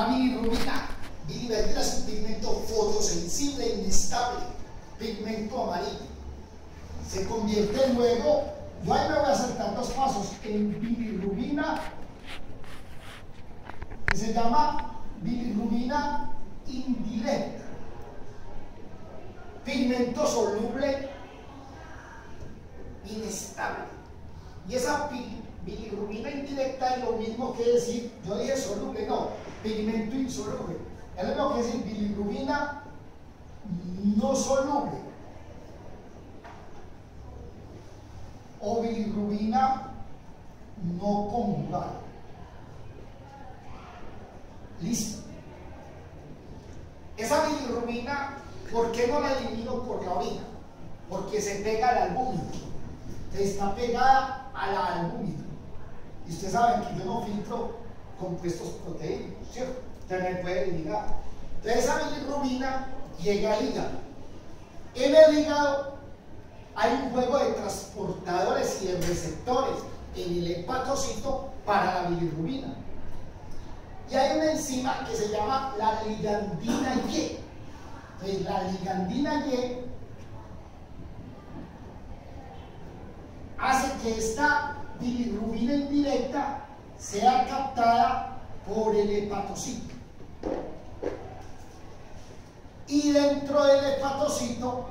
La bilirrubina, biliverdina, es un pigmento fotosensible inestable, pigmento amarillo. Se convierte luego, yo ahí me voy a saltar dos pasos, en bilirrubina, que se llama bilirrubina indirecta. Pigmento soluble inestable. Y esa bilirrubina indirecta es lo mismo que decir, yo dije soluble, no, pigmento insoluble. Es lo mismo que decir bilirrubina no soluble o bilirrubina no conjugada. Listo. Esa bilirrubina, ¿por qué no la elimino por la orina? Porque se pega al albúmina. Está pegada a la albúmina. Y ustedes saben que yo no filtro compuestos proteínicos, ¿cierto? Usted me puede eliminar. Entonces esa bilirrubina llega al hígado. En el hígado hay un juego de transportadores y de receptores en el hepatocito para la bilirrubina. Y hay una enzima que se llama la ligandina Y. Entonces la ligandina Y hace que esta bilirrubina indirecta sea captada por el hepatocito. Y dentro del hepatocito,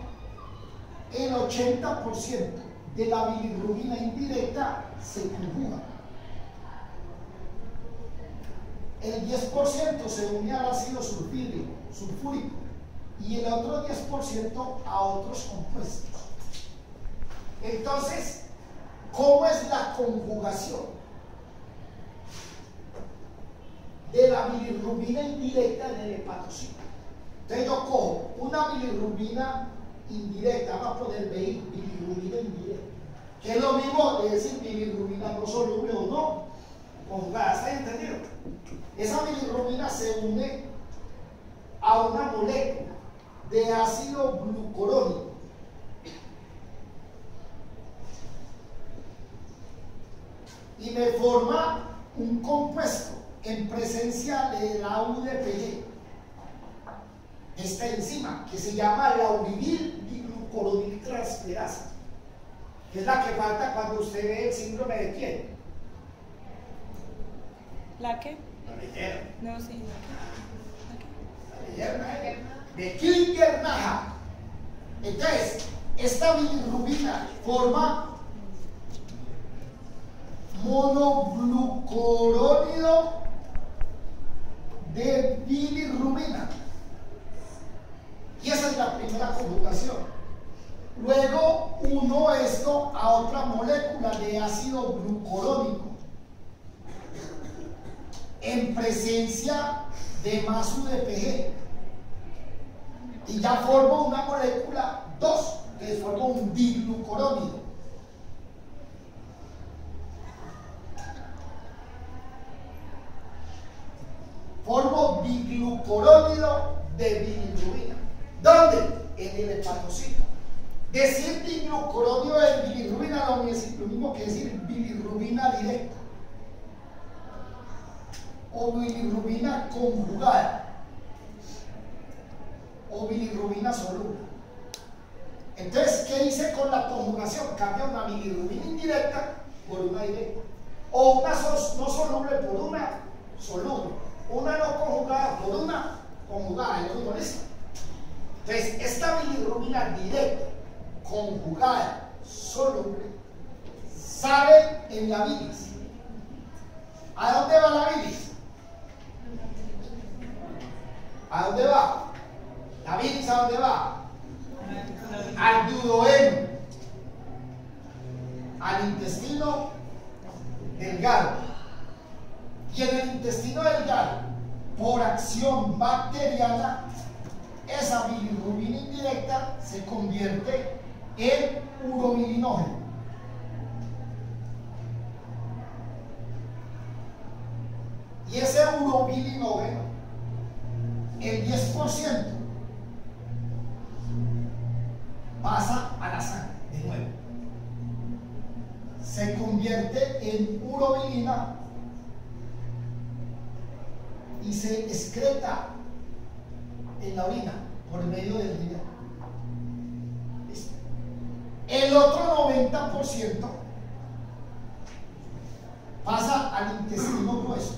el 80% de la bilirrubina indirecta se conjuga. El 10% se une al ácido sulfúrico y el otro 10% a otros compuestos. Entonces, ¿cómo es la conjugación de la bilirrubina indirecta en el hepatocito? Entonces yo cojo una bilirrubina indirecta, vamos a poner bilirrubina indirecta, que es lo mismo de decir bilirrubina no soluble o no conjugada. ¿Está entendido? Esa bilirrubina se une a una molécula de ácido glucurónico. Y me forma un compuesto en presencia de la UDPG, esta enzima que se llama la uridildiglucuroniltransferasa, que es la que falta cuando usted ve el síndrome de quién. ¿La qué? La leyera. No, sí, La leyera de Klinger-Naja. Entonces, esta bilirrubina forma monoglucurónido de bilirrubina. Y esa es la primera conjugación. Luego uno esto a otra molécula de ácido glucurónico en presencia de más UDPG. Y ya formo una molécula 2, que forma un diglucurónido. Formo diglucurónido de bilirrubina. ¿Dónde? En el hepatocito. Decir diglucurónido de bilirrubina lo mismo que decir bilirrubina directa o bilirrubina conjugada o bilirrubina soluble. Entonces, ¿qué hice con la conjugación? Cambia una bilirrubina indirecta por una directa, o una no soluble por una soluble, una no conjugada por una conjugada. ¿Lo digo listo? Entonces, esta bilirrubina directa, conjugada, soluble, sale en la bilis. ¿A dónde va la bilis? ¿A dónde va? La bilis, ¿a dónde va? Al duodeno, al intestino delgado. Y en el intestino delgado, por acción bacteriana, esa bilirrubina indirecta se convierte en urobilinógeno. Y ese urobilinógeno, el 10%, pasa a la sangre de nuevo. Se convierte en urobilina y se excreta en la orina por medio del riñón. ¿Listo? El otro 90% pasa al intestino grueso.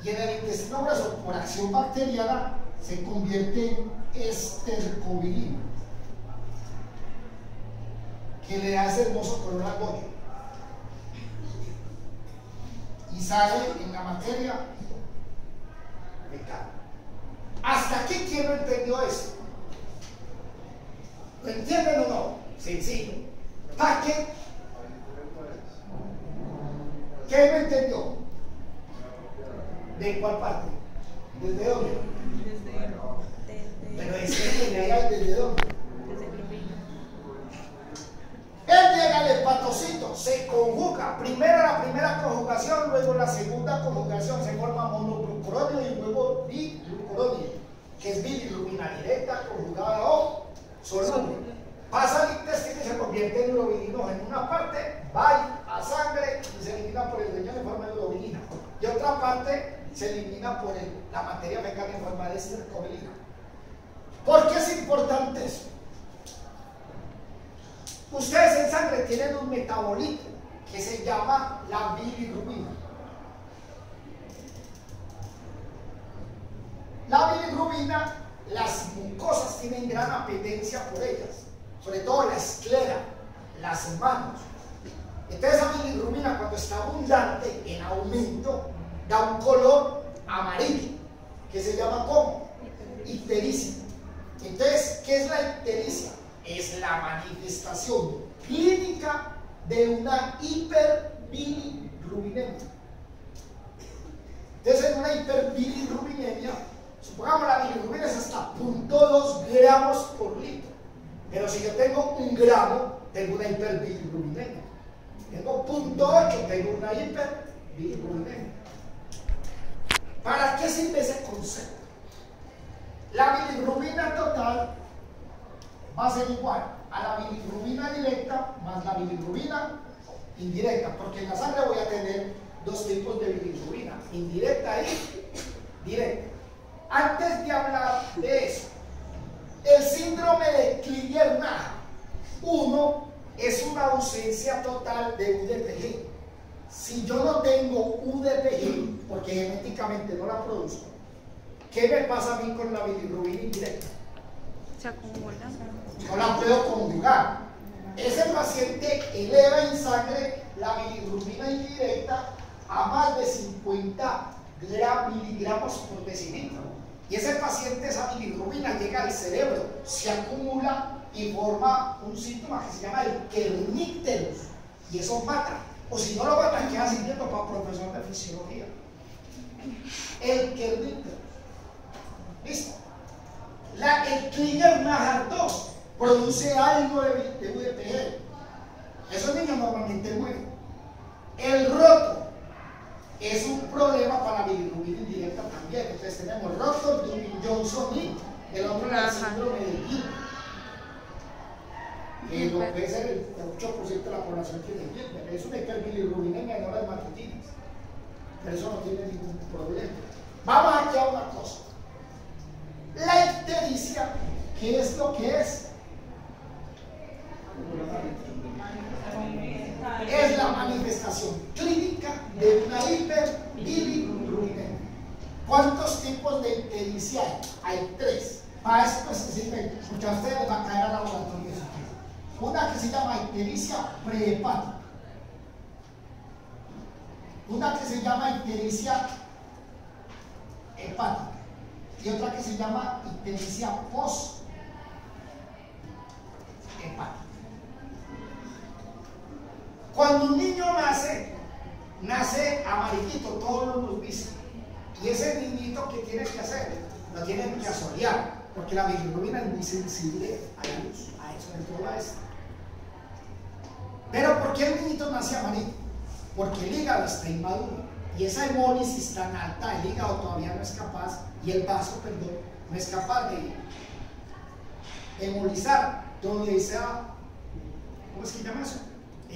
Y en el intestino grueso, por acción bacteriana, se convierte en estercobilina, que le da ese hermoso color al bollo. Y sale en la materia fecal. ¿Hasta aquí quién no entendió eso? ¿Lo entienden o no? Sencillo. ¿Para qué? ¿Qué no entendió? ¿De cuál parte? ¿Desde dónde? Pero es que ¿desde dónde? Él llega al hepatocito, se conjuga. Primero la primera conjugación, luego la segunda conjugación, se forma monoglucuronio y luego biglucuronio, que es bilirrubina directa conjugada o soluble. Pasa al intestino y se convierte en urobilinos en una parte, va a sangre y se elimina por el riñón en forma de urobilina. Y otra parte se elimina por la materia fecal en forma de estercobilina. ¿Por qué es importante eso? Ustedes en sangre tienen un metabolito que se llama la bilirrubina. La bilirrubina, las mucosas tienen gran apetencia por ellas, sobre todo la esclera, las manos. Entonces la bilirrubina, cuando está abundante, en aumento, da un color amarillo, que se llama ¿cómo? Ictericia. Entonces, ¿qué es la ictericia? Es la manifestación clínica de una hiperbilirrubinemia. Entonces, en una hiperbilirrubinemia, supongamos la bilirrubina es hasta 0.2 gramos por litro. Pero si yo tengo 1 gramo, tengo una hiperbilirrubinemia. Tengo 0.8, tengo una hiperbilirrubinemia. ¿Para qué sirve ese concepto? La bilirrubina total va a ser igual a la bilirrubina directa más la bilirrubina indirecta, porque en la sangre voy a tener dos tipos de bilirrubina, indirecta y directa. Antes de hablar de eso, el síndrome de Crigler-Najjar 1 es una ausencia total de UDPG. Si yo no tengo UDPG, porque genéticamente no la produzco, ¿qué me pasa a mí con la bilirrubina indirecta? Se acumula. No la puedo conjugar. Ese paciente eleva en sangre la bilirrubina indirecta a más de 50 miligramos por decilitro. Y ese paciente, esa bilirrubina llega al cerebro, se acumula y forma un síntoma que se llama el kernícterus. Y eso mata. O si no lo matan, queda sirviendo para profesor de fisiología. El kernícterus. ¿Listo? El Crigler-Najjar 2 produce algo de UDPG. Esos niños normalmente mueren. El roto es un problema para la bilirrubina indirecta también. Entonces tenemos roto, Johnson y el otro es el síndrome de Guillain. Que lo puede ser el 8% de la población que tiene Guillain. Es una hiperbilirrubinemia en horas matutinas. Pero eso no tiene ningún problema. Vamos aquí a una cosa. La ictericia, ¿qué es lo que es? Es la manifestación clínica de una hiperbilirrubinemia. ¿Cuántos tipos de ictericia hay? Hay 3. Para eso pues sirve, porque a ustedes les va a caer al laboratorio. Una que se llama ictericia prehepática. Una que se llama ictericia hepática. Y otra que se llama ictericia post-hepática. Cuando un niño nace amarillito, todos lo hemos visto. Y ese niñito, ¿qué tiene que hacer? Lo tienen que asolear, porque la bilirrubina es muy sensible a la luz, a eso de todo esto. Pero ¿por qué el niñito nace amarillo? Porque el hígado está inmaduro. Y esa hemólisis tan alta, el hígado todavía no es capaz, y el vaso, perdón, no es capaz de hemolizar toda esa, ¿cómo es que se llama eso?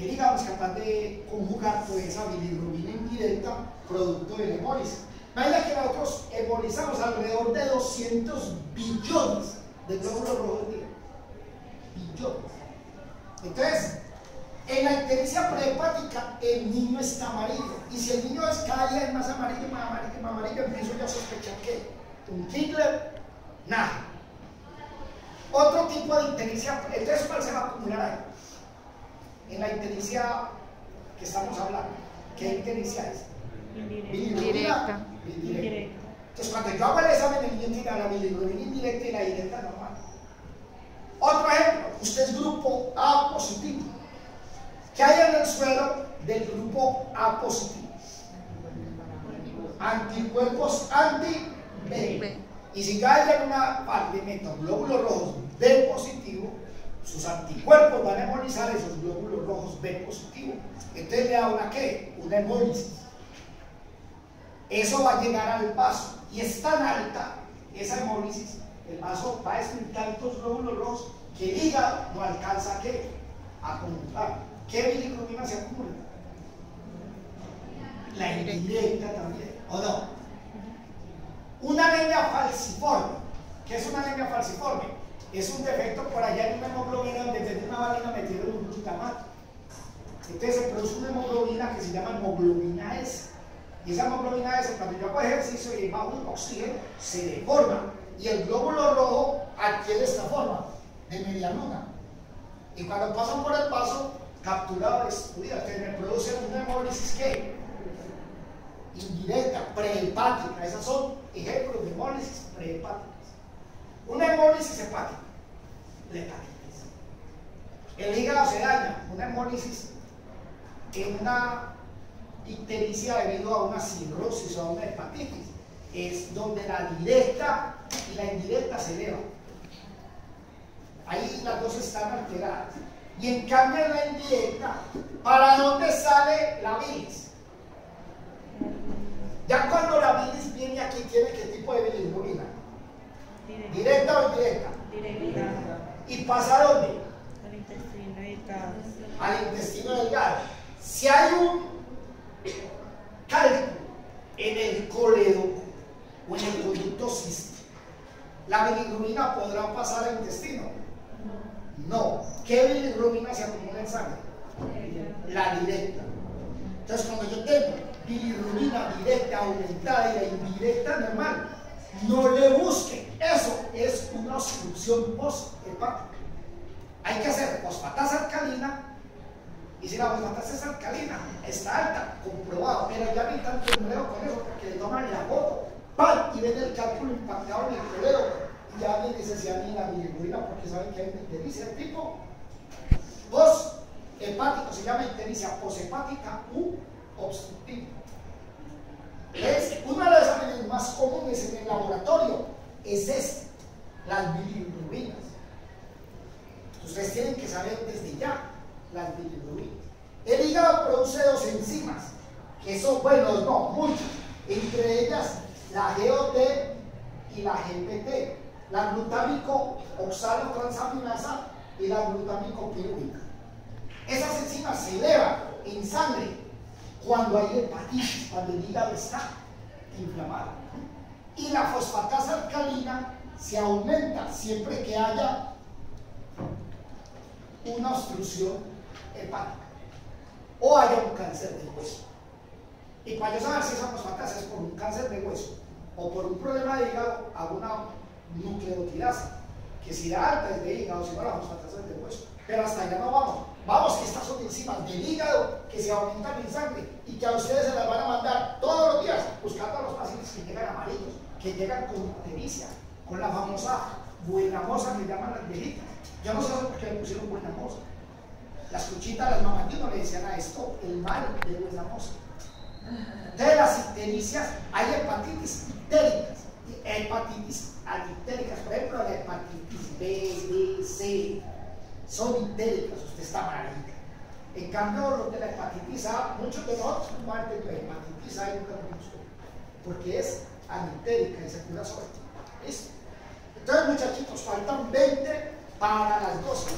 el hígado es capaz de conjugar toda esa bilirrubina indirecta producto de la hemólisis. Imagina que nosotros hemolizamos alrededor de 200 billones de glóbulos rojos día. Billones. Entonces, en la ictericia prehepática el niño está amarillo. Y si el niño es cada día es más amarillo, más amarillo, más amarillo, empiezo yo a sospechar que un Kigler, nada. Otro tipo de ictericia, entonces ¿cuál se va a acumular ahí? En la ictericia que estamos hablando, ¿qué ictericia es? Indirecta. Indirecta. Entonces cuando yo hago el examen, el niño tiene la bilirrubina indirecta y la directa normal. Otro ejemplo, usted es grupo A positivo. ¿Qué hay en el suelo del grupo A positivo? Anticuerpos anti-B. Y si cae en una parte, meto glóbulos rojos B positivo, sus anticuerpos van a hemolizar esos glóbulos rojos B positivo. Entonces le da una ¿qué? Una hemólisis. Eso va a llegar al vaso y es tan alta esa hemólisis, el vaso va a destruir tantos glóbulos rojos que el hígado no alcanza ¿qué? A acumular. ¿Qué bilirrubina se acumula? La indirecta también, ¿o no? Una anemia falciforme. ¿Qué es una anemia falciforme? Es un defecto por allá en una hemoglobina donde desde una valina metieron un glutamato. Entonces se produce una hemoglobina que se llama hemoglobina S. Y esa hemoglobina S, cuando yo hago ejercicio y bajo un oxígeno, se deforma. Y el glóbulo rojo adquiere esta forma de media luna. Y cuando pasan por el vaso, capturado, destruida, que me produce una hemólisis ¿qué? Indirecta, prehepática. Esas son ejemplos de hemólisis prehepáticas. Una hemólisis hepática, la hepatitis. El hígado se daña, una hemólisis en una ictericia debido a una cirrosis o a una hepatitis. Es donde la directa y la indirecta se elevan. Ahí las dos están alteradas. Y en cambio en la indirecta, ¿para dónde sale la bilis? Ya cuando la bilis viene aquí, ¿tiene qué tipo de bilirrubina? ¿Directa o indirecta? Directa. ¿Y pasa a dónde? Al intestino delgado. Al intestino delgado. Si hay un cálculo en el colédoco o en el conducto cístico, ¿la bilirrubina podrá pasar al intestino? No. ¿Qué bilirrubina se acumula en sangre? La directa. Entonces, cuando yo tengo bilirrubina directa aumentada y la indirecta normal, no le busque. Eso es una obstrucción post-hepática. Hay que hacer fosfatasa alcalina. Y si la fosfatasa es alcalina, está alta, comprobado. Pero ya ni tanto enredo con eso, porque le toman la foto, ¡pam! Y ven el cálculo impactado en el colédoco. Ya ni necesidad ni la bilirrubina, porque saben que hay una ictericia de tipo post-hepático, se llama ictericia poshepática u obstructiva. Es uno de los exámenes más comunes en el laboratorio, es este, las bilirrubinas. Ustedes tienen que saber desde ya las bilirrubinas. El hígado produce dos enzimas, que son, bueno, no, muchas, entre ellas la GOT y la GPT. La glutámico oxalotransaminasa y la glutámico pirúvica. Esas enzimas se elevan en sangre cuando hay hepatitis, cuando el hígado está inflamado. Y la fosfatasa alcalina se aumenta siempre que haya una obstrucción hepática o haya un cáncer de hueso. Y para yo saber si esa fosfatasa es por un cáncer de hueso o por un problema de hígado, hago una nucleotirasa, que si la alta es de hígado, si no la fosfatasa es de hueso. Pero hasta allá no vamos. Vamos que estas son enzimas del hígado que se aumentan en sangre y que a ustedes se las van a mandar todos los días buscando a los pacientes que llegan amarillos, que llegan con ictericia, con la famosa buena moza que llaman las viejitas. Yo no sé por qué le pusieron buena moza. Las cuchitas, las mamás de uno le decían a esto el mal de buena moza. De las ictericias hay hepatitis ictéricas, hepatitis adictéricas, por ejemplo la hepatitis B, D, C, son ictéricas, usted está maravilla. En cambio, los de la hepatitis A, muchos de nosotros mueren de hepatitis A y nunca lo conozco, porque es anitérica y se cura sola. ¿Listo? Entonces, muchachitos, faltan 20 para las 12.